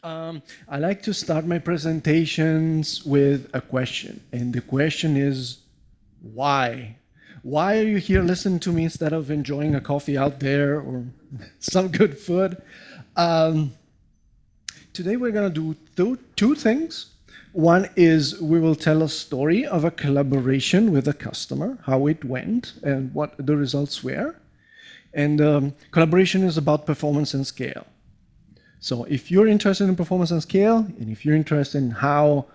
I like to start my presentations with a question. And the question is, why? Why are you here listening to me instead of enjoying a coffee out there or some good food? Um, Today we're going to do two things. One is we will tell a story of a collaboration with a customer, how it went and what the results were. And collaboration is about performance and scale. So if you're interested in performance and scale, and if you're interested in how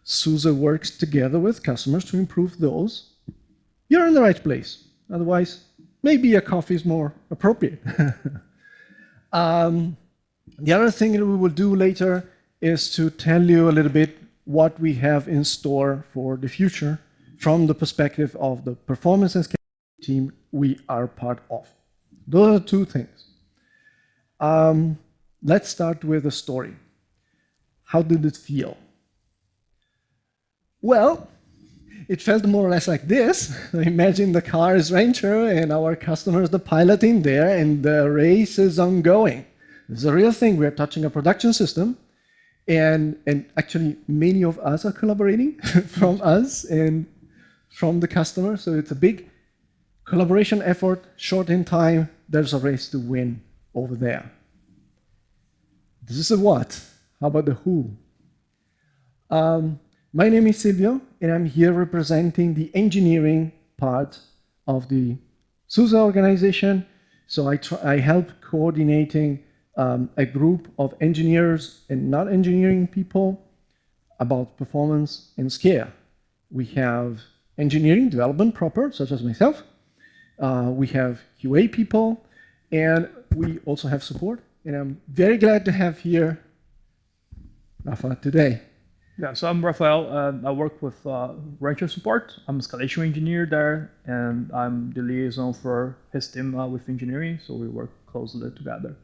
SUSE works together with customers to improve those, you're in the right place. Otherwise, maybe a coffee is more appropriate. The other thing that we will do later is to tell you a little bit what we have in store for the future from the perspective of the performance and scale team we are part of. Those are two things. Let's start with a story. How did it feel? Well, it felt more or less like this. Imagine the car is Ranger and our customer is the pilot in there and the race is ongoing. This is a real thing. We're touching a production system and actually many of us are collaborating from us and from the customer. So it's a big collaboration effort, short in time. There's a race to win over there. This is a what. How about the who? My name is Silvio, and I'm here representing the engineering part of the SUSE organization. So I help coordinating a group of engineers and not engineering people about performance and scale. We have engineering development proper, such as myself. We have QA people, and we also have support. And I'm very glad to have here Rafa today. Yeah, so I'm Rafael. I work with Rancher support. I'm a escalation engineer there, and I'm the liaison for his team with engineering. So we work closely together.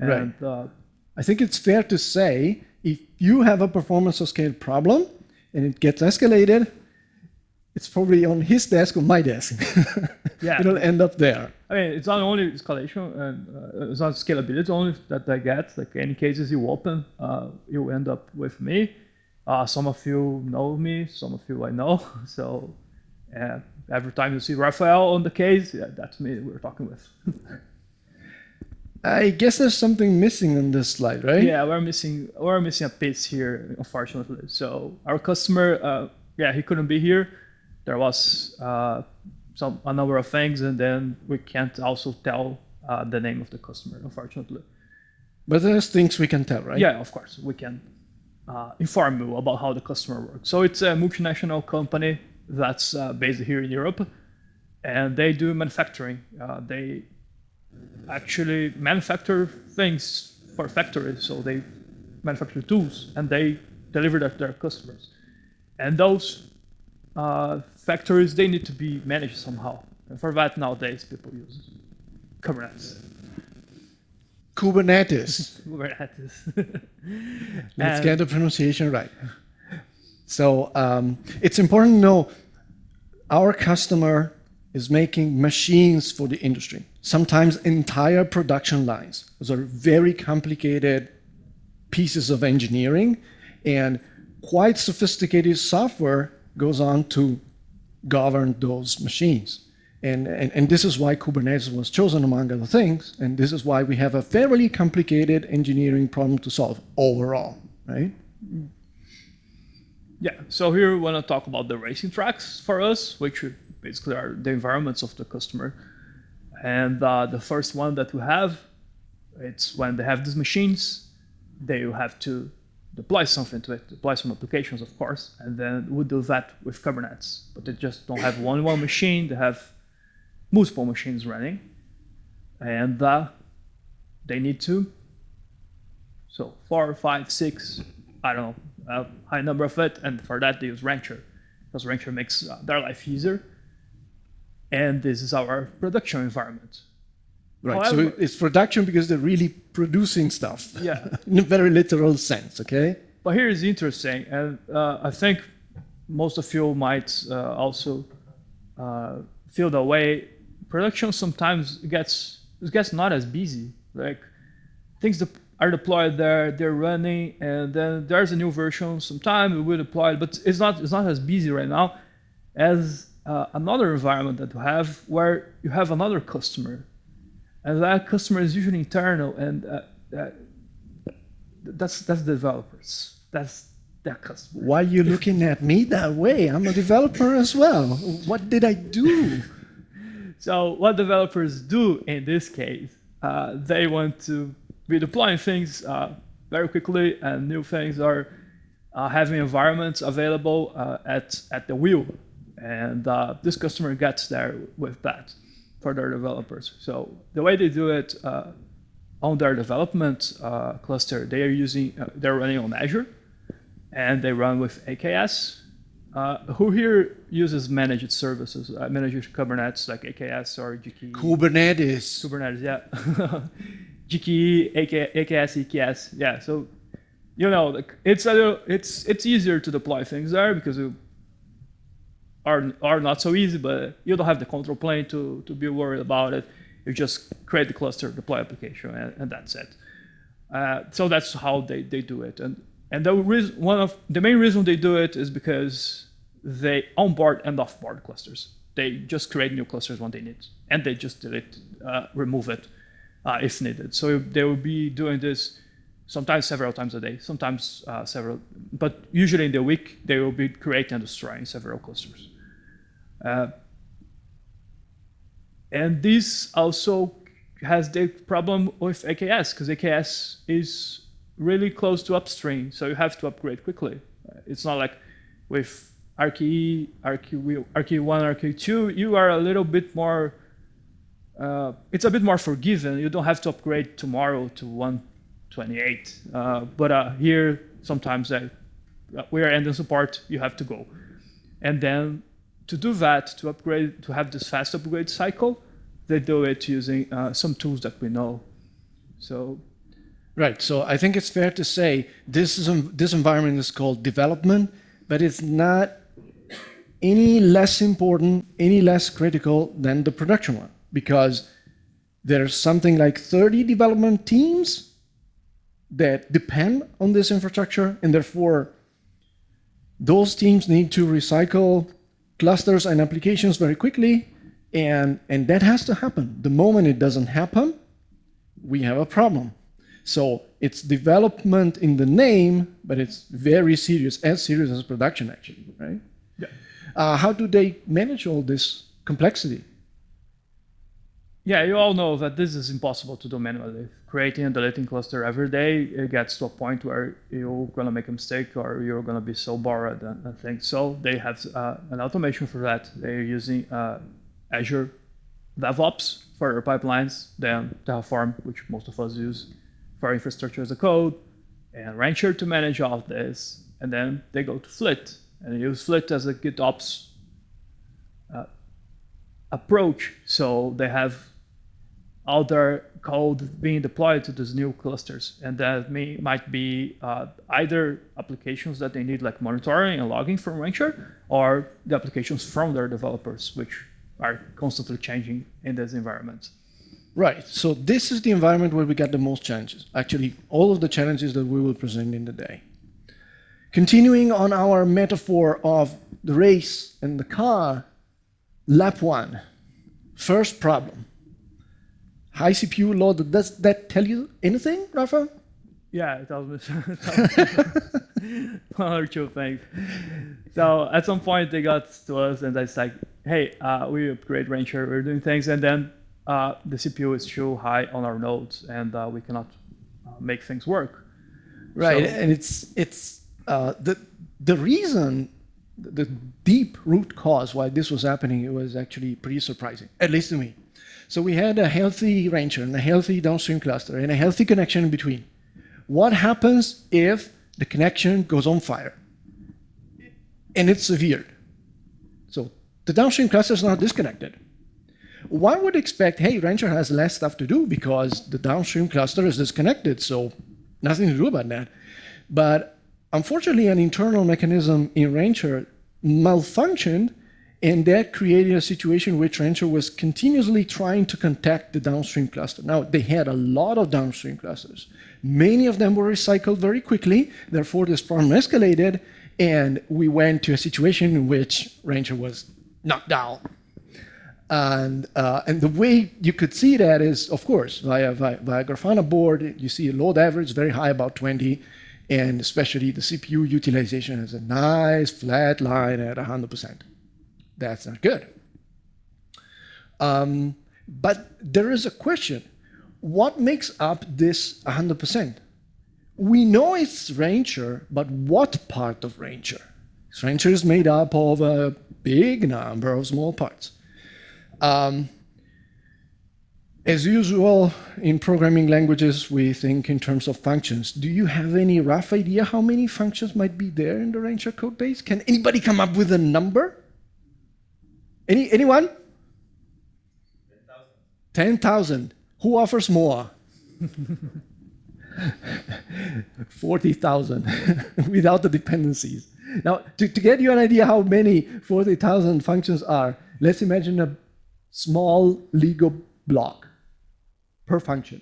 And, right. I think it's fair to say if you have a performance or scale problem and it gets escalated, it's probably on his desk or my desk. Yeah, it'll end up there. I mean, it's not only escalation and it's not scalability only that I get. Like any cases you open, you end up with me. Some of you know me, some of you I know. So every time you see Rafael on the case, yeah, that's me we're talking with. I guess there's something missing on this slide, right? Yeah, we're missing a piece here, unfortunately. So our customer, he couldn't be here. There was a number of things, and then we can't also tell the name of the customer, unfortunately. But there's things we can tell, right? Yeah, of course, we can inform you about how the customer works. So it's a multinational company that's based here in Europe, and they do manufacturing. They actually manufacture things for factories. So they manufacture tools, and they deliver that to their customers. And those factories, they need to be managed somehow. And for that, nowadays, people use Kubernetes. Kubernetes. Let's get the pronunciation right. So it's important to know our customer is making machines for the industry, sometimes entire production lines. Those are very complicated pieces of engineering, and quite sophisticated software goes on to govern those machines. And this is why Kubernetes was chosen, among other things, and this is why we have a fairly complicated engineering problem to solve overall, right? Yeah, so here we want to talk about the racing tracks for us, which basically are the environments of the customer. And the first one that we have, it's when they have these machines, they will have to deploy something to it, deploy some applications, of course, and then we do that with Kubernetes. But they just don't have one machine, they have multiple machines running, and they need to, so 4, 5, 6, I don't know, a high number of it, and for that they use Rancher, because Rancher makes their life easier. And this is our production environment. Right, however, so it's production because they're really producing stuff. Yeah. In a very literal sense, okay? But here is interesting, and I think most of you might also feel the way production sometimes gets not as busy. Like things that are deployed there, they're running, and then there's a new version sometime we will deploy it, but it's not as busy right now as another environment that you have where you have another customer, and that customer is usually internal, and that's the developers. That's their customer. Why are you looking at me that way? I'm a developer as well. What did I do? So what developers do in this case, they want to be deploying things very quickly, and new things are having environments available at the wheel. And this customer gets there with that for their developers. So the way they do it on their development cluster, they're running on Azure, and they run with AKS. Who here uses managed services, managed Kubernetes like AKS or GKE? Kubernetes, yeah. GKE, AKS, EKS, yeah. So, it's easier to deploy things there because you are not so easy, but you don't have the control plane to be worried about it. You just create the cluster, deploy application, and that's it. So that's how they do it. And one of the main reason they do it is because they onboard and offboard clusters. They just create new clusters when they need, and they just delete, remove it if needed. So they will be doing this sometimes several times a day, sometimes but usually in the week they will be creating and destroying several clusters. And this also has the problem with AKS, because AKS is really close to upstream, so you have to upgrade quickly. It's not like with RKE, RKE1, RKE2, you are a little bit more, it's a bit more forgiving. You don't have to upgrade tomorrow to 128. But here, sometimes we are ending support, you have to go. And then to do that, to upgrade, to have this fast upgrade cycle, they do it using some tools that we know. So. Right. So I think it's fair to say this environment is called development, but it's not any less important, any less critical than the production one, because there's something like 30 development teams that depend on this infrastructure, and therefore those teams need to recycle clusters and applications very quickly, and that has to happen. The moment it doesn't happen, we have a problem. So it's development in the name, but it's very serious, as serious as production, actually, right? Yeah. How do they manage all this complexity? Yeah, you all know that this is impossible to do manually. Creating and deleting cluster every day, it gets to a point where you're going to make a mistake or you're going to be so bored and things. So they have an automation for that. They're using Azure DevOps for their pipelines, then Terraform, which most of us use for infrastructure as a code, and Rancher to manage all of this. And then they go to Flit and use Flit as a GitOps approach. So they have all their code being deployed to these new clusters. And that might be either applications that they need, like monitoring and logging from Rancher, or the applications from their developers, which are constantly changing in this environment. Right. So this is the environment where we got the most challenges. Actually, all of the challenges that we will present in the day. Continuing on our metaphor of the race and the car, lap one. First problem. High CPU load. Does that tell you anything, Rafa? Yeah, it tells me one or two things. So at some point they got to us and it's like, hey, we upgrade Rancher, we're doing things, and then the CPU is too high on our nodes, and we cannot make things work. Right, so, and it's the reason, the deep root cause why this was happening, it was actually pretty surprising, at least to me. So we had a healthy Rancher and a healthy downstream cluster and a healthy connection in between. What happens if the connection goes on fire? And it's severed. So the downstream cluster is now disconnected. One would expect, hey, Rancher has less stuff to do because the downstream cluster is disconnected, so nothing to do about that. But unfortunately, an internal mechanism in Rancher malfunctioned, and that created a situation which Rancher was continuously trying to contact the downstream cluster. Now, they had a lot of downstream clusters, Many of them were recycled very quickly. Therefore, this problem escalated, and we went to a situation in which Rancher was knocked down. And the way you could see that is, of course, via Grafana board, you see a load average very high, about 20, and especially the CPU utilization has a nice flat line at 100%. That's not good. But there is a question. What makes up this 100%? We know it's Rancher, but what part of Rancher? Rancher is made up of a big number of small parts. As usual, in programming languages, we think in terms of functions. Do you have any rough idea how many functions might be there in the Rancher code base? Can anybody come up with a number? Anyone? 10,000. Who offers more? 40,000 without the dependencies. Now, to get you an idea how many 40,000 functions are, let's imagine a small Lego block per function.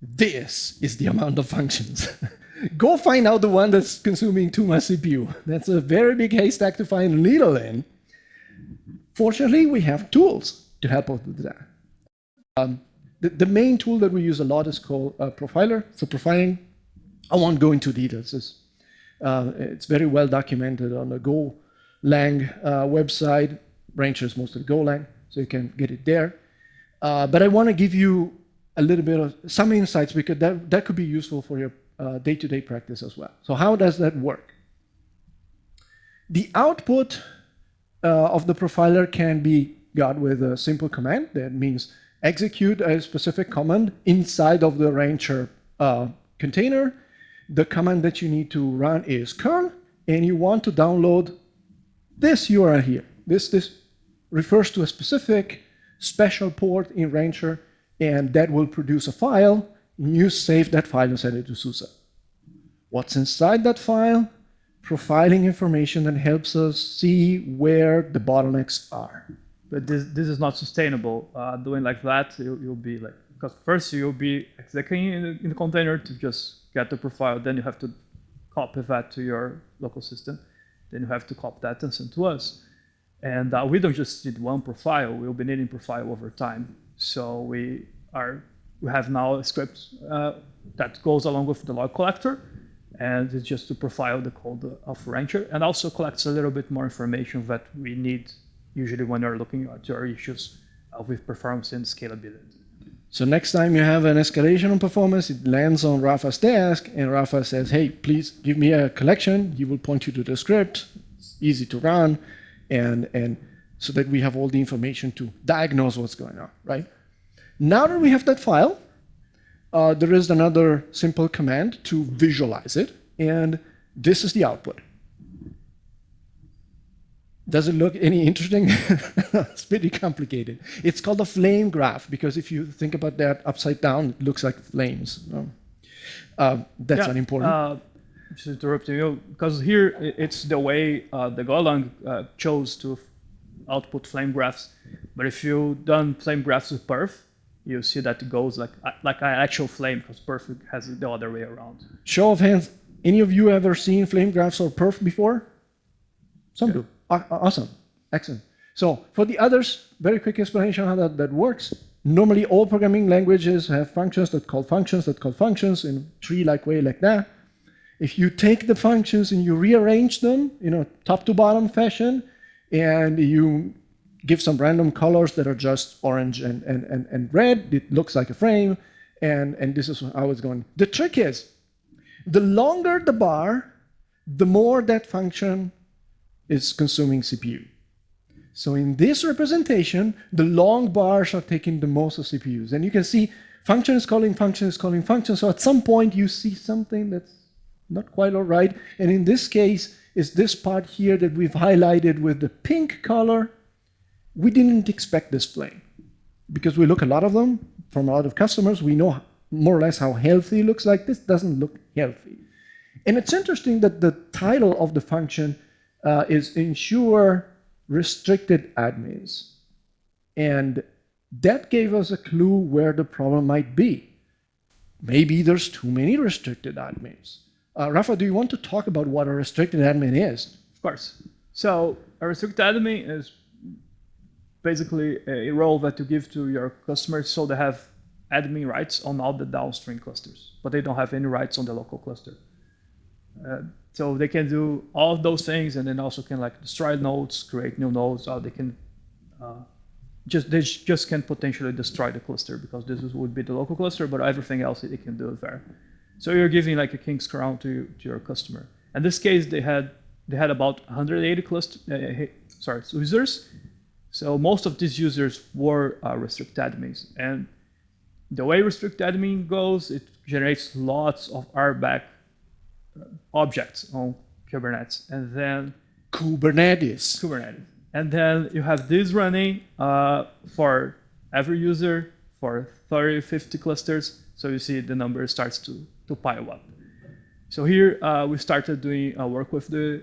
This is the amount of functions. Go find out the one that's consuming too much CPU. That's a very big haystack to find a needle in. Fortunately, we have tools to help us with that. The main tool that we use a lot is called Profiler. So profiling, I won't go into details. It's very well documented on the Golang website. Rancher is mostly Golang, so you can get it there. But I want to give you a little bit of some insights because that could be useful for your day-to-day practice as well. So how does that work? The output of the profiler can be got with a simple command. That means execute a specific command inside of the Rancher container. The command that you need to run is curl, and you want to download this URL here. This refers to a specific special port in Rancher, and that will produce a file. You save that file and send it to SUSE. What's inside that file? Profiling information that helps us see where the bottlenecks are. But this is not sustainable. Doing like that, you'll be like, because first you'll be executing in the container to just get the profile, then you have to copy that to your local system, then you have to copy that and send to us. And we don't just need one profile, we'll be needing profile over time. So we have now a script that goes along with the log collector, and it's just to profile the code of Rancher, and also collects a little bit more information that we need usually when you're looking at your issues with performance and scalability. So next time you have an escalation on performance, it lands on Rafa's desk, and Rafa says, hey, please give me a collection. He will point you to the script. It's easy to run, and so that we have all the information to diagnose what's going on, right? Now that we have that file, there is another simple command to visualize it, and this is the output. Does it look any interesting? It's pretty complicated. It's called a flame graph because if you think about that upside down, it looks like flames. That's unimportant. Just interrupting you, because here it's the way the Golang chose to output flame graphs. But if you've done flame graphs with perf, you see that it goes like an actual flame, because perf has it the other way around. Show of hands, any of you ever seen flame graphs or perf before? Some do. Awesome. Excellent. So for the others, very quick explanation how that works. Normally, all programming languages have functions that call functions that call functions in a tree-like way like that. If you take the functions and you rearrange them in a top-to-bottom fashion, and you give some random colors that are just orange and red, it looks like a frame, and this is how it's going. The trick is, the longer the bar, the more that function is consuming CPU. So in this representation, the long bars are taking the most of CPUs. And you can see function is calling function is calling function. So at some point you see something that's not quite all right. And in this case, is this part here that we've highlighted with the pink color. We didn't expect this flame because we look a lot of them from a lot of customers. We know more or less how healthy it looks like. This doesn't look healthy. And it's interesting that the title of the function is ensure restricted admins. And that gave us a clue where the problem might be. maybe there's too many restricted admins. Rafa, do you want to talk about what a restricted admin is? Of course. So a restricted admin is basically a role that you give to your customers so they have admin rights on all the downstream clusters, but they don't have any rights on the local cluster. So they can do all of those things, and then also can like destroy nodes, create new nodes, or they can just can potentially destroy the cluster because would be the local cluster, but everything else they can do there. So you're giving like a king's crown to your customer. In this case, they had about 180 users. So most of these users were restrict admins, and the way restrict admin goes, it generates lots of RBAC objects on Kubernetes, and then Kubernetes. And then you have this running for every user for 30, 50 clusters. So you see the number starts to pile up. So here we started doing work with the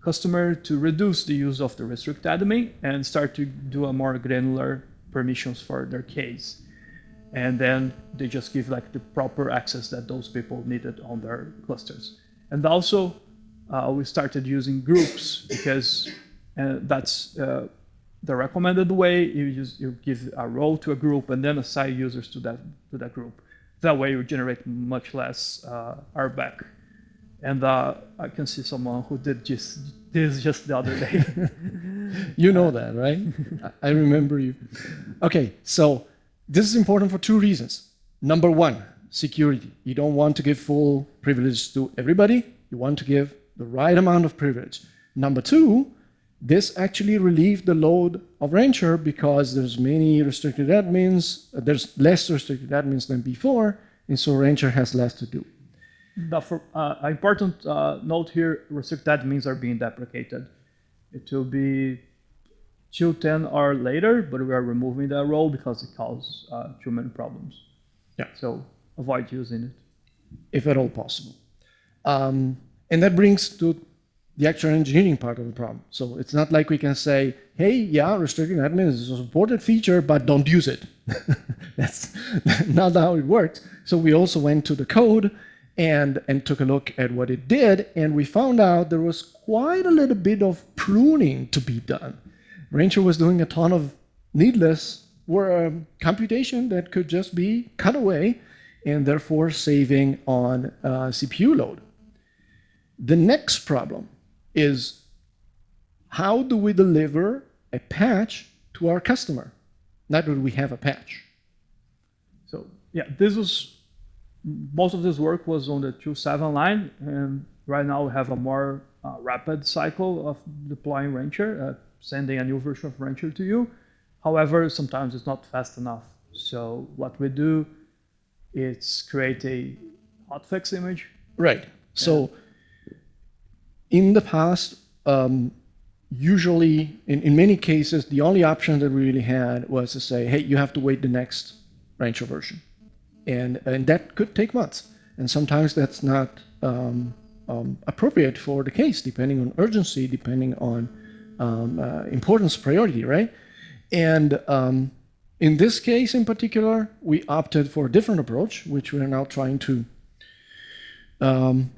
customer to reduce the use of the restrict admin and start to do a more granular permissions for their case. And then they just give like the proper access that those people needed on their clusters. And also we started using groups because that's the recommended way. You give a role to a group and then assign users to that group. That way you generate much less RBAC. And I can see someone who did this just the other day. You know that, right? I remember you. Okay, so this is important for two reasons. Number one, security. You don't want to give full privilege to everybody. You want to give the right amount of privilege. Number two, this actually relieved the load of Rancher because there's many restricted admins. There's less restricted admins than before, and so Rancher has less to do. An important note here, restricted admins are being deprecated. It will be 2.10 or later, but we are removing that role because it causes too many problems. Yeah. So avoid using it. If at all possible. And that brings to the actual engineering part of the problem. So it's not like we can say, hey, yeah, restricted admin is a supported feature, but don't use it. That's not how it works. So we also went to the code and took a look at what it did, and we found out there was quite a little bit of pruning to be done. Rancher was doing a ton of needless computation that could just be cut away and therefore saving on CPU load. The next problem is how do we deliver a patch to our customer? Not that we have a patch. So yeah, most of this work was on the 2.7 line, and right now we have a more rapid cycle of deploying Rancher, sending a new version of Rancher to you. However, sometimes it's not fast enough. So what we do is create a hotfix image. Right. So in the past, usually, in many cases, the only option that we really had was to say, hey, you have to wait the next Rancher version. And that could take months. And sometimes that's not appropriate for the case, depending on urgency, depending on importance, priority, right? And in this case in particular, we opted for a different approach, which we are now trying to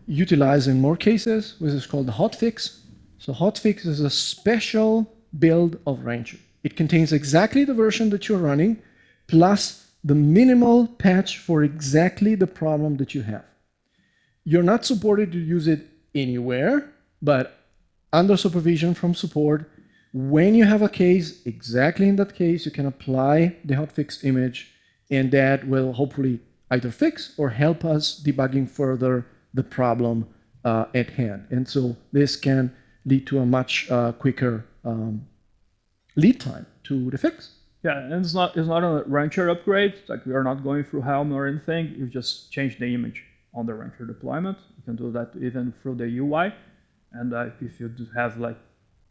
utilize in more cases, which is called the hotfix. So hotfix is a special build of Rancher. It contains exactly the version that you're running, plus the minimal patch for exactly the problem that you have. You're not supported to use it anywhere, but under supervision from support, when you have a case, exactly in that case, you can apply the hotfix image, and that will hopefully either fix or help us debugging further the problem at hand. And so this can lead to a much quicker lead time to the fix. Yeah, and it's not a Rancher upgrade. Like we are not going through Helm or anything. You just change the image on the Rancher deployment. You can do that even through the UI. And if you do have like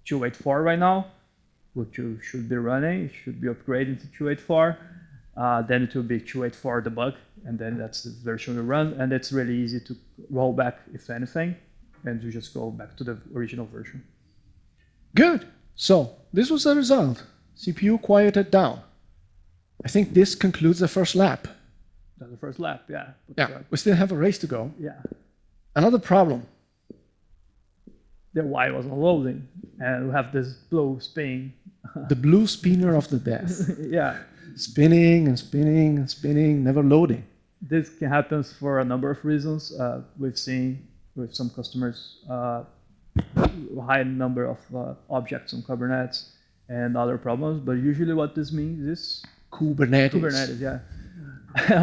2.8.4 right now, which you should be running, it should be upgraded to 2.8.4. Then it will be 2.8.4 debug, and then that's the version you run. And it's really easy to roll back if anything, and you just go back to the original version. Good. So this was the result. CPU quieted down. I think this concludes the first lap. That's the first lap, yeah. But, Yeah, we still have a race to go. yeah. Another problem. The Y was unloading, and we have this blue spin. The blue spinner of the death. Yeah. Spinning and spinning and spinning, never loading. This can happen for a number of reasons. We've seen with some customers high number of objects on Kubernetes and other problems, but usually what this means is Kubernetes. yeah.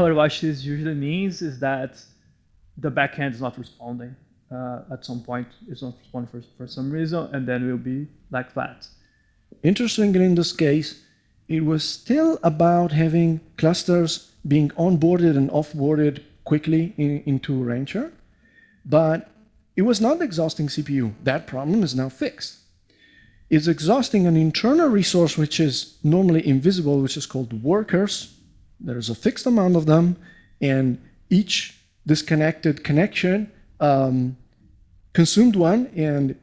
What this usually means is that the backend is not responding at some point. It's not responding for some reason, and then it will be like that. Interestingly, in this case, it was still about having clusters being onboarded and offboarded quickly into Rancher, but it was not exhausting CPU. That problem is now fixed. It's exhausting an internal resource which is normally invisible, which is called workers. There's a fixed amount of them, and each disconnected connection consumed one, and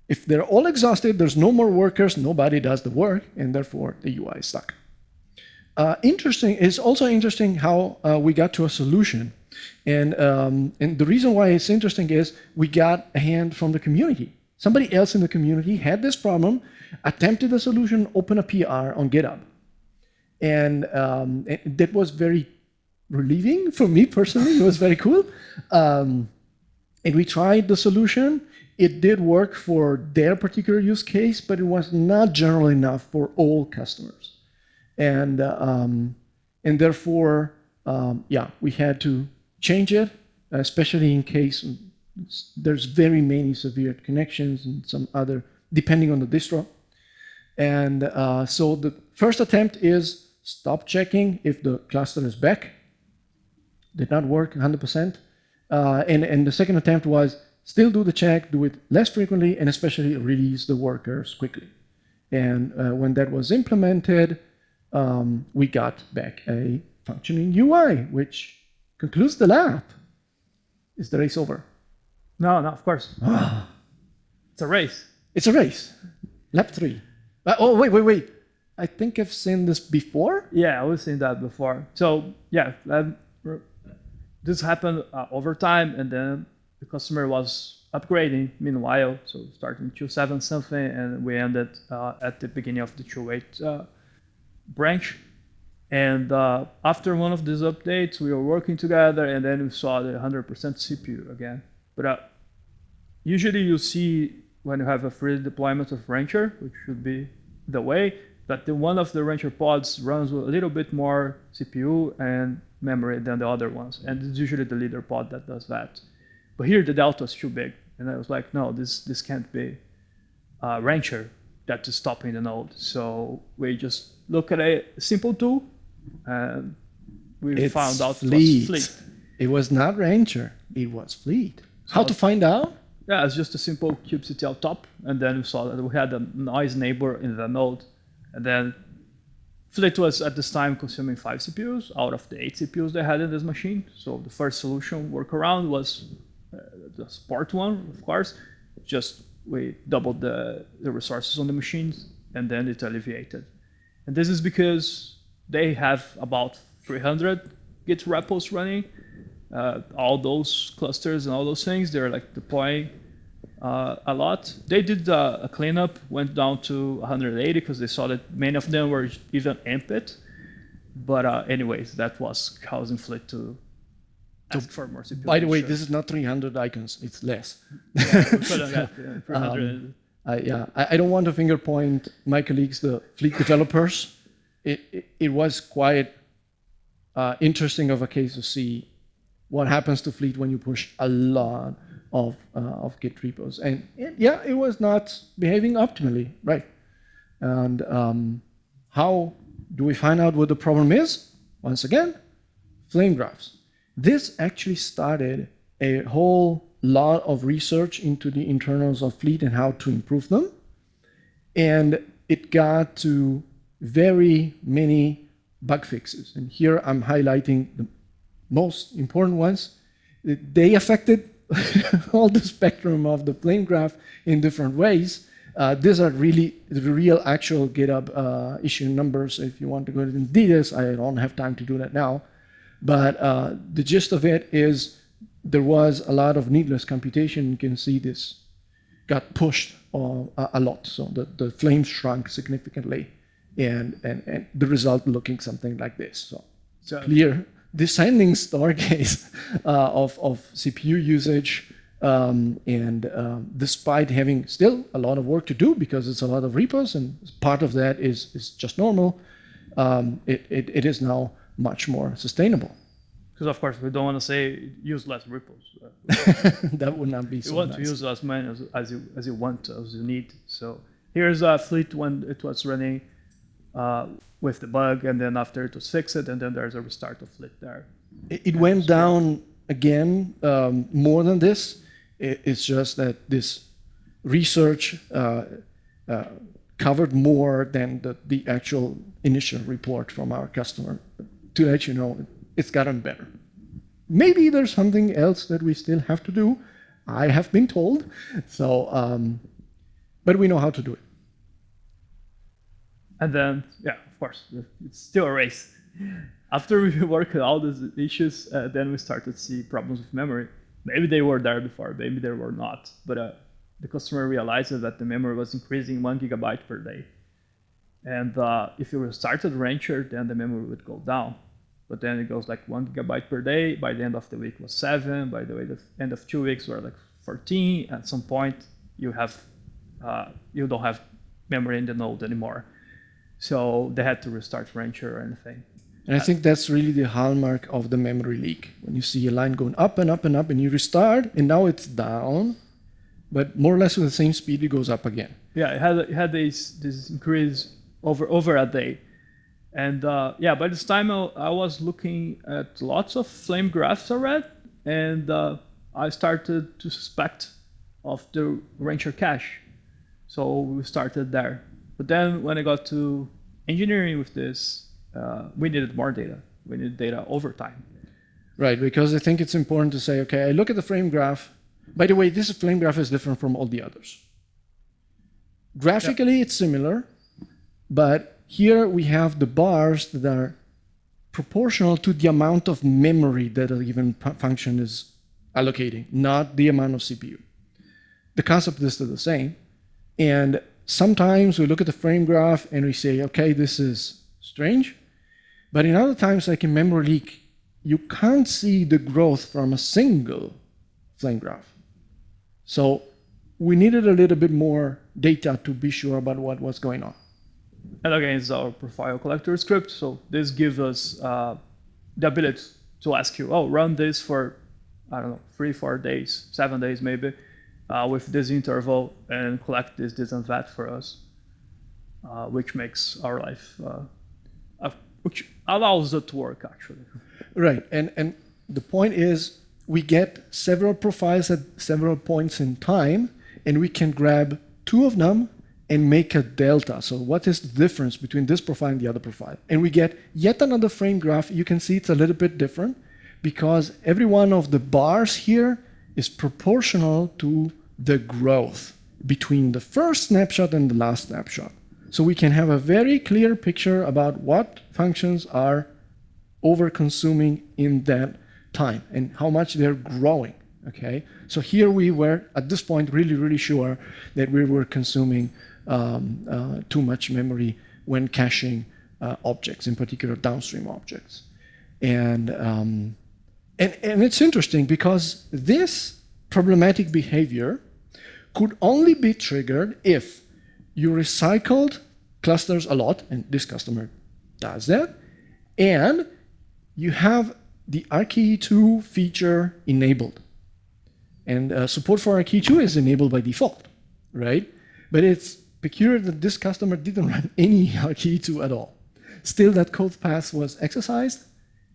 if they're all exhausted, there's no more workers, nobody does the work, and therefore the UI is stuck. It's also interesting how we got to a solution. And the reason why it's interesting is we got a hand from the community. Somebody else in the community had this problem, attempted a solution, opened a PR on GitHub. And that was very relieving for me personally. It was very cool. And we tried the solution. It did work for their particular use case, but it was not general enough for all customers. And therefore, we had to change it, especially in case there's very many severe connections and some other, depending on the distro. And so the first attempt is stop checking if the cluster is back. Did not work 100%. And the second attempt was still do the check, do it less frequently, and especially release the workers quickly. And when that was implemented, we got back a functioning UI, which concludes the lap. Is the race over? No, of course. It's a race. It's a race. Lap 3. Oh, wait. I think I've seen this before. Yeah, I was seeing that before. So yeah, this happened over time, and then the customer was upgrading meanwhile. So starting 2.7 something, and we ended at the beginning of the 2.8 branch. And after one of these updates, we were working together, and then we saw the 100% CPU again. But usually you see when you have a free deployment of Rancher, which should be the way, that one of the Rancher pods runs with a little bit more CPU and memory than the other ones. And it's usually the leader pod that does that. But here the delta is too big. And I was like, no, this can't be Rancher that is stopping the node. So we just look at a simple tool, and we found out it was Fleet. It was not Rancher, it was Fleet. How to find out? Yeah, it's just a simple kubectl top, and then we saw that we had a noise neighbor in the node. And then Fleet was at this time consuming 5 CPUs out of the 8 CPUs they had in this machine. So the first solution workaround was the support one, of course. Just we doubled the resources on the machines, and then it alleviated. And this is because they have about 300 Git repos running. All those clusters and all those things, they're like deploying a lot. They did a cleanup, went down to 180 because they saw that many of them were even amped. But anyways, that was causing Fleet to ask for more CPU. By the way, this is not 300 icons, it's less. Yeah, we put on that, 300. I don't want to finger point my colleagues, the Fleet developers. It was quite interesting of a case to see what happens to Fleet when you push a lot of Git repos. And it was not behaving optimally, right? And how do we find out what the problem is? Once again, flame graphs. This actually started a whole lot of research into the internals of Fleet and how to improve them. And it got to very many bug fixes. And here I'm highlighting the most important ones. They affected all the spectrum of the flame graph in different ways. These are really the real actual GitHub issue numbers. If you want to go into details, I don't have time to do that now. But the gist of it is there was a lot of needless computation. You can see this got pushed a lot. So the flames shrunk significantly, and the result looking something like this. So clear descending staircase of CPU usage. Despite having still a lot of work to do because it's a lot of repos and part of that is just normal, it is now much more sustainable. Because of course we don't want to say use less repos. That would not be so You want nice. to use as many as you want, as you need. So here's a fleet when it was running with the bug, and then after it was fixed, and then there's a restart of fleet there. It went down again more than this. It's just that this research covered more than the actual initial report from our customer to let you know it's gotten better. Maybe there's something else that we still have to do. I have been told. So, but we know how to do it. And then, yeah, of course, it's still a race. After we worked out all these issues, then we started to see problems with memory. Maybe they were there before, maybe they were not. But the customer realized that the memory was increasing 1 gigabyte per day. And if you restarted Rancher, then the memory would go down. But then it goes like 1 gigabyte per day. By the end of the week was 7. By the end of 2 weeks were like 14. At some point, you don't have memory in the node anymore. So they had to restart Rancher or anything. And I think that's really the hallmark of the memory leak. When you see a line going up and up and up, and you restart, and now it's down, but more or less with the same speed, it goes up again. Yeah, it had this increase over a day. And by this time I was looking at lots of flame graphs already, and I started to suspect of the Rancher cache. So we started there. But then when I got to engineering with this, we needed more data. We needed data over time. Right, because I think it's important to say, okay, I look at the flame graph. By the way, this flame graph is different from all the others. Graphically, it's similar, but here we have the bars that are proportional to the amount of memory that a given function is allocating, not the amount of CPU. The concept is still the same. And sometimes we look at the frame graph and we say, okay, this is strange. But in other times, like in memory leak, you can't see the growth from a single flame graph. So we needed a little bit more data to be sure about what was going on. And again, it's our profile collector script. So this gives us the ability to ask you, run this for, 3, 4 days, 7 days maybe, with this interval, and collect this and that for us, which makes our life, which allows it to work actually. Right, and the point is we get several profiles at several points in time, and we can grab 2 of them and make a delta. So what is the difference between this profile and the other profile? And we get yet another frame graph. You can see it's a little bit different because every one of the bars here is proportional to the growth between the first snapshot and the last snapshot. So we can have a very clear picture about what functions are over-consuming in that time and how much they're growing, okay? So here we were, at this point, really, really sure that we were consuming too much memory when caching objects, in particular downstream objects. And it's interesting because this problematic behavior could only be triggered if you recycled clusters a lot, and this customer does that, and you have the RKE2 feature enabled. And support for RKE2 is enabled by default, right? But it's peculiar that this customer didn't run any RKE2 at all. Still, that code path was exercised,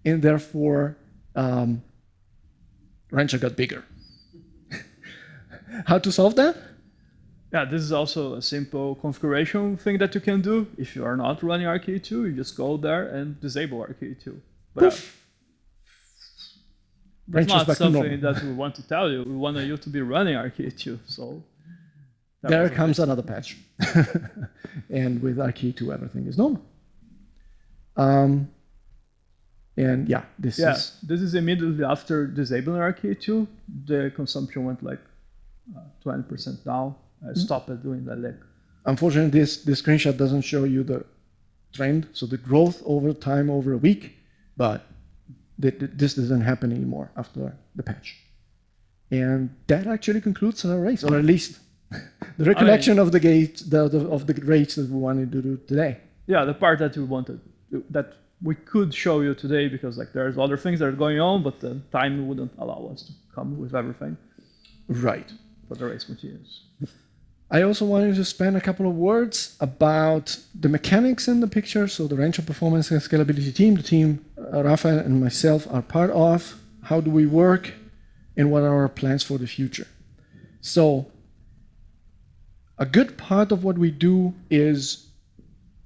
and therefore Rancher got bigger. How to solve that? Yeah, this is also a simple configuration thing that you can do. If you are not running RKE2, you just go there and disable RKE2. But that's not something that we want to tell you. We want you to be running RKE2. So there comes another patch. And with RKE2, everything is normal. And yeah, this is This is immediately after disabling RK2. The consumption went like 20% down. I stopped doing that lick. unfortunately this screenshot doesn't show you the trend, so the growth over time over a week, but this doesn't happen anymore after the patch. And that actually concludes our race, or at least the recollection of the gate of the race that we wanted to do today. Yeah, the part that we wanted, that we could show you today, because like there's other things that are going on, but the time wouldn't allow us to come with everything. Right. But the race continues. I also wanted to spend a couple of words about the mechanics in the picture. So the Rancher Performance and Scalability team, the team Rafael and myself are part of. How do we work, and what are our plans for the future? So a good part of what we do is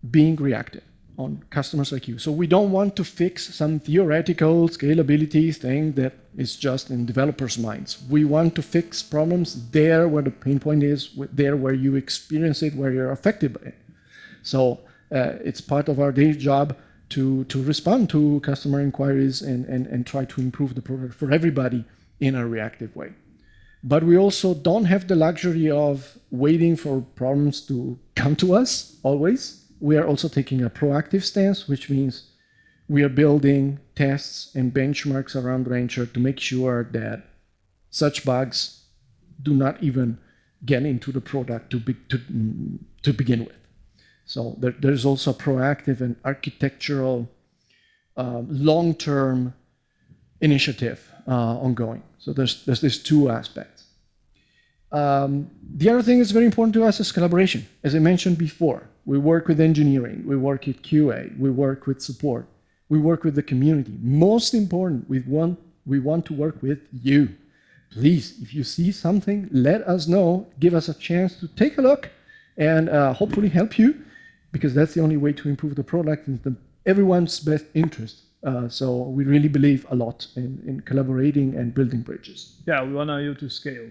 being reactive on customers like you. So we don't want to fix some theoretical scalability thing that is just in developers' minds. We want to fix problems there where the pain point is, there where you experience it, where you're affected by it. So it's part of our day job to respond to customer inquiries and try to improve the product for everybody in a reactive way. But we also don't have the luxury of waiting for problems to come to us always. We are also taking a proactive stance, which means we are building tests and benchmarks around Rancher to make sure that such bugs do not even get into the product to begin with. So there's also a proactive and architectural long-term initiative ongoing. So there's these two aspects. The other thing that's very important to us is collaboration. As I mentioned before, we work with engineering, we work with QA, we work with support, we work with the community. Most important, we want to work with you. Please, if you see something, let us know, give us a chance to take a look and hopefully help you, because that's the only way to improve the product in everyone's best interest. So we really believe a lot in collaborating and building bridges. Yeah, we want you to scale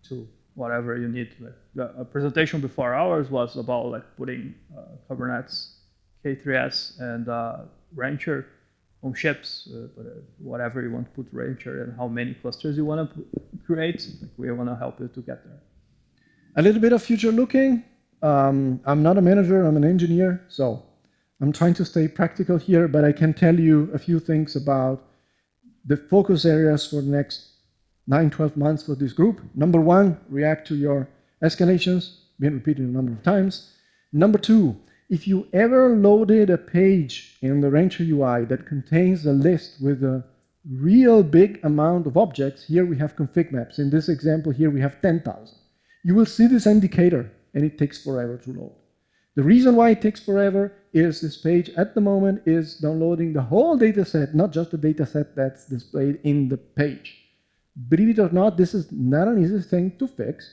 to whatever you need. The presentation before ours was about like putting Kubernetes, K3s, and Rancher on ships, whatever you want to put Rancher and how many clusters you want to create. Like, we want to help you to get there. A little bit of future looking. I'm not a manager, I'm an engineer, so I'm trying to stay practical here, but I can tell you a few things about the focus areas for the next 9-12 months for this group. Number one, react to your escalations, been repeated a number of times. Number two, if you ever loaded a page in the Rancher UI that contains a list with a real big amount of objects, here we have config maps. In this example here, we have 10,000. You will see this indicator, and it takes forever to load. The reason why it takes forever is this page at the moment is downloading the whole data set, not just the data set that's displayed in the page. Believe it or not, this is not an easy thing to fix,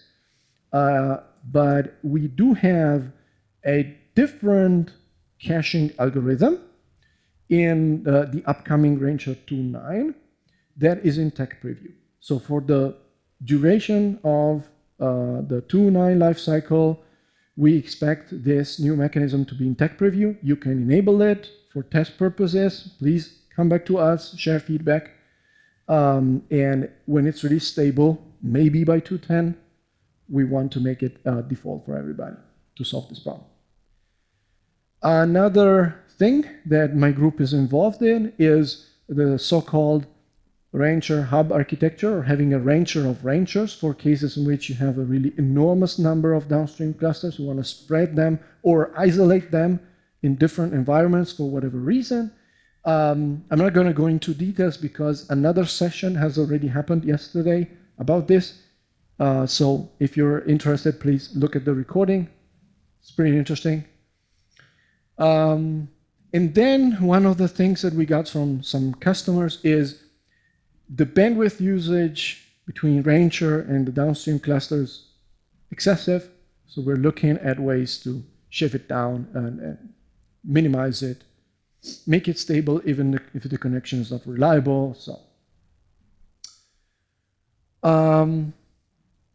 but we do have a different caching algorithm in the upcoming Rancher 2.9 that is in tech preview. So for the duration of the 2.9 lifecycle, we expect this new mechanism to be in tech preview. You can enable it for test purposes. Please come back to us, share feedback. And when it's really stable, maybe by 2.10, we want to make it default for everybody to solve this problem. Another thing that my group is involved in is the so-called Rancher hub architecture, or having a Rancher of Ranchers for cases in which you have a really enormous number of downstream clusters. You want to spread them or isolate them in different environments for whatever reason. I'm not going to go into details because another session has already happened yesterday about this. So if you're interested, please look at the recording. It's pretty interesting. And then one of the things that we got from some customers is the bandwidth usage between Rancher and the downstream clusters excessive. So we're looking at ways to shift it down and minimize it, make it stable even if the connection is not reliable. So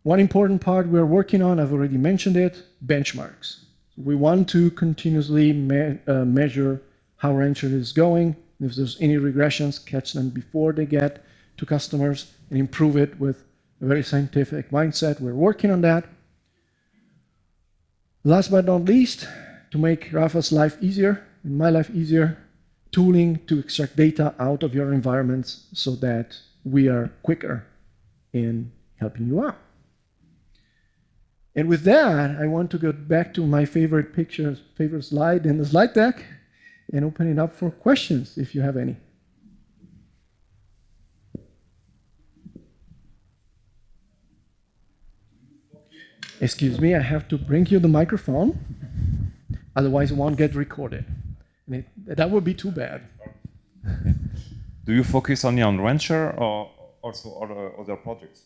one important part we're working on, I've already mentioned it, benchmarks. We want to continuously measure how Rancher is going. If there's any regressions, catch them before they get to customers and improve it with a very scientific mindset. We're working on that. Last but not least, to make Rafa's life easier and my life easier, tooling to extract data out of your environments so that we are quicker in helping you out. And with that, I want to go back to my favorite slide in the slide deck and open it up for questions if you have any. Excuse me, I have to bring you the microphone, otherwise it won't get recorded. And that would be too bad. Do you focus only on Rancher or also other projects?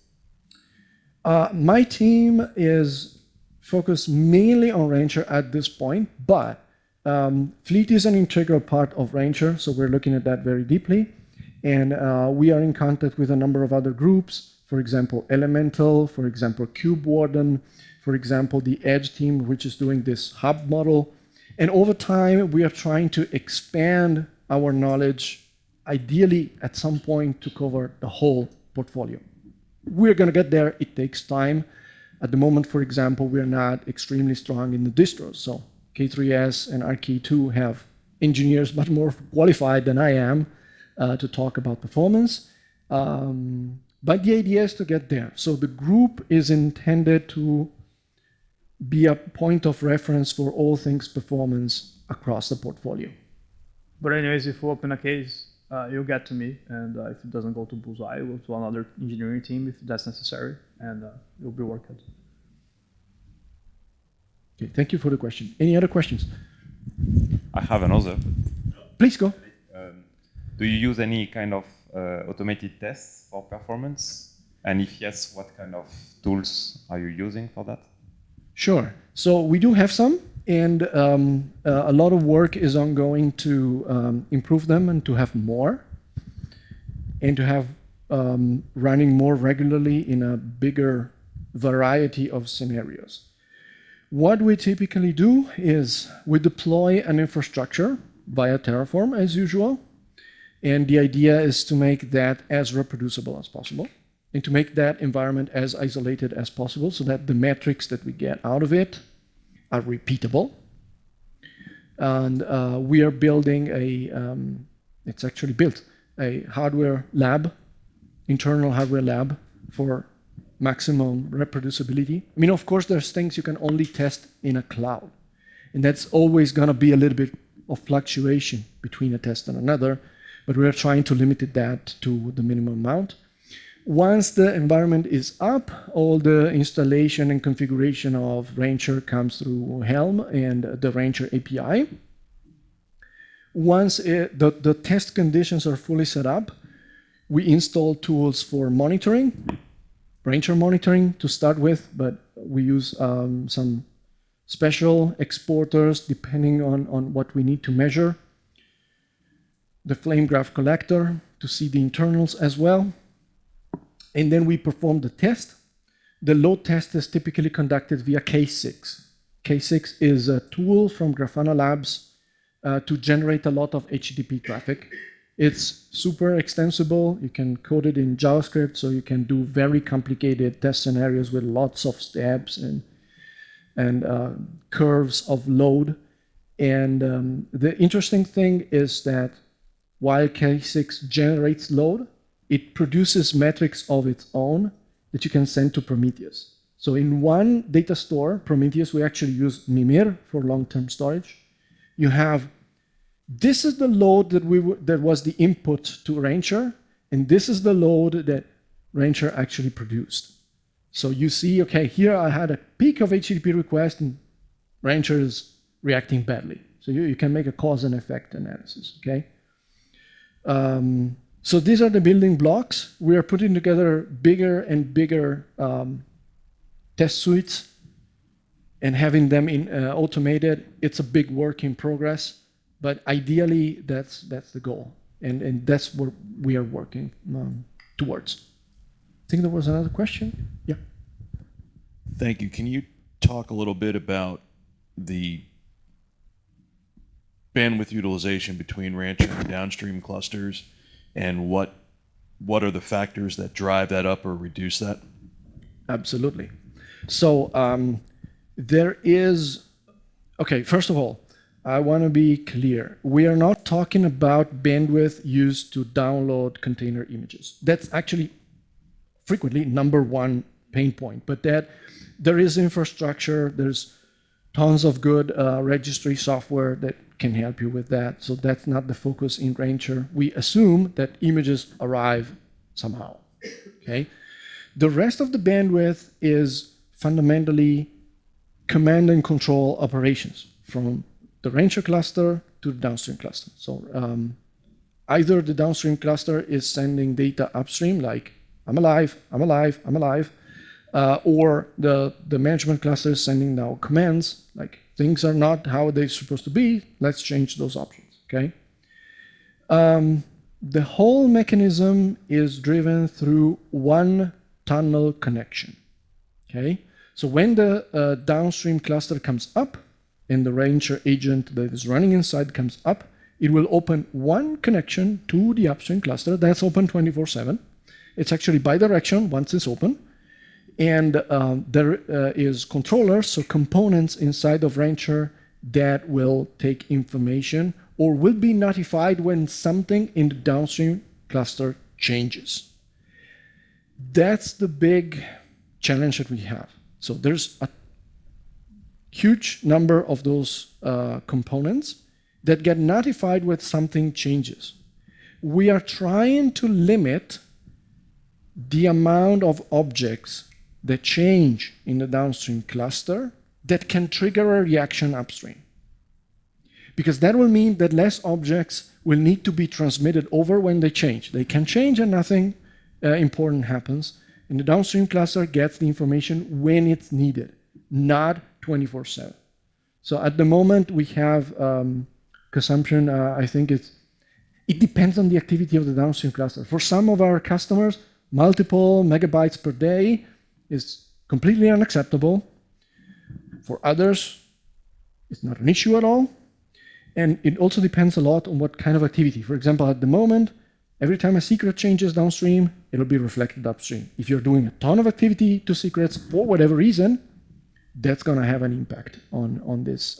My team is focused mainly on Rancher at this point, but Fleet is an integral part of Rancher, so we're looking at that very deeply. And we are in contact with a number of other groups, for example, Elemental, for example, Cube Warden, for example, the Edge team, which is doing this hub model. And over time, we are trying to expand our knowledge, ideally at some point to cover the whole portfolio. We're going to get there. It takes time. At the moment, for example, we're not extremely strong in the distros. So K3S and RK2 have engineers much more qualified than I am to talk about performance. But the idea is to get there. So the group is intended to be a point of reference for all things performance across the portfolio. But anyways, if you open a case, you'll get to me, and if it doesn't go to Bullseye, we'll to another engineering team if that's necessary, and it'll be worked out. Okay, thank you for the question. Any other questions? I have another. Please go. Do you use any kind of automated tests for performance? And if yes, what kind of tools are you using for that? Sure. So we do have some, and a lot of work is ongoing to improve them and to have more, and to have running more regularly in a bigger variety of scenarios. What we typically do is we deploy an infrastructure via Terraform as usual, and the idea is to make that as reproducible as possible, and to make that environment as isolated as possible so that the metrics that we get out of it are repeatable. And we are building it's actually built, a hardware lab, internal hardware lab for maximum reproducibility. I mean, of course, there's things you can only test in a cloud. And that's always going to be a little bit of fluctuation between a test and another, but we're trying to limit that to the minimum amount. Once the environment is up, all the installation and configuration of Rancher comes through Helm and the Rancher API. Once the test conditions are fully set up, we install tools for monitoring, Rancher monitoring to start with, but we use some special exporters depending on what we need to measure. The flame graph collector to see the internals as well. And then we perform the test. The load test is typically conducted via K6. K6 is a tool from Grafana Labs to generate a lot of HTTP traffic. It's super extensible. You can code it in JavaScript, so you can do very complicated test scenarios with lots of steps and curves of load. And the interesting thing is that while K6 generates load, it produces metrics of its own that you can send to Prometheus. So in one data store, Prometheus, we actually use Mimir for long-term storage. You have, this is the load that was the input to Rancher, and this is the load that Rancher actually produced. So you see, okay, here I had a peak of HTTP request, and Rancher is reacting badly. So you can make a cause and effect analysis, okay? So these are the building blocks. We are putting together bigger and bigger test suites and having them automated. It's a big work in progress, but ideally that's the goal, and that's what we are working towards. I think there was another question. Yeah. Thank you. Can you talk a little bit about the bandwidth utilization between rancher and downstream clusters, and what are the factors that drive that up or reduce that? Absolutely. So there is, okay, first of all, I want to be clear. We are not talking about bandwidth used to download container images. That's actually frequently number one pain point, but that there is infrastructure, there's tons of good registry software that can help you with that. So that's not the focus in Rancher. We assume that images arrive somehow, okay? The rest of the bandwidth is fundamentally command and control operations from the Rancher cluster to the downstream cluster. So either the downstream cluster is sending data upstream, like I'm alive, I'm alive, I'm alive, or the management cluster is sending now commands, like things are not how they're supposed to be, let's change those options, okay? The whole mechanism is driven through one tunnel connection, okay? So when the downstream cluster comes up and the Rancher agent that is running inside comes up, it will open one connection to the upstream cluster that's open 24/7. It's actually bidirectional once it's open. And there is controllers, so components inside of Rancher that will take information or will be notified when something in the downstream cluster changes. That's the big challenge that we have. So there's a huge number of those components that get notified when something changes. We are trying to limit the amount of objects that change in the downstream cluster that can trigger a reaction upstream. Because that will mean that less objects will need to be transmitted over when they change. They can change and nothing important happens. And the downstream cluster gets the information when it's needed, not 24/7. So at the moment we have consumption, I think it depends on the activity of the downstream cluster. For some of our customers, multiple megabytes per day is completely unacceptable. For others, it's not an issue at all. And it also depends a lot on what kind of activity. For example, at the moment, every time a secret changes downstream, it'll be reflected upstream. If you're doing a ton of activity to secrets for whatever reason, that's going to have an impact on this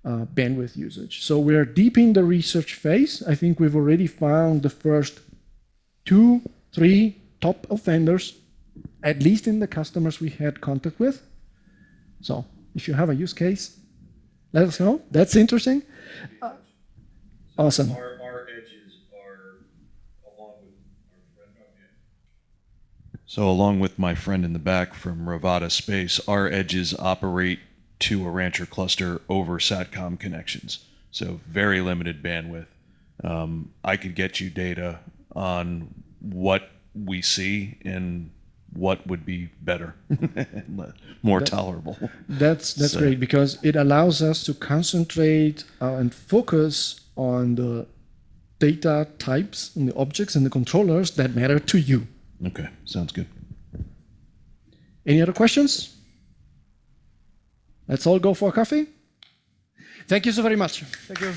bandwidth usage. So we're deep in the research phase. I think we've already found the first 2, 3 top offenders, at least in the customers we had contact with. So if you have a use case, let us know. That's interesting. Awesome. Our edges are along with our friend up here. So along with my friend in the back from Ravada Space, our edges operate to a Rancher cluster over SATCOM connections. So very limited bandwidth. I could get you data on what we see and what would be better, more tolerable. That's great, because it allows us to concentrate and focus on the data types and the objects and the controllers that matter to you. Okay, sounds good. Any other questions? Let's all go for a coffee. Thank you so very much. Thank you.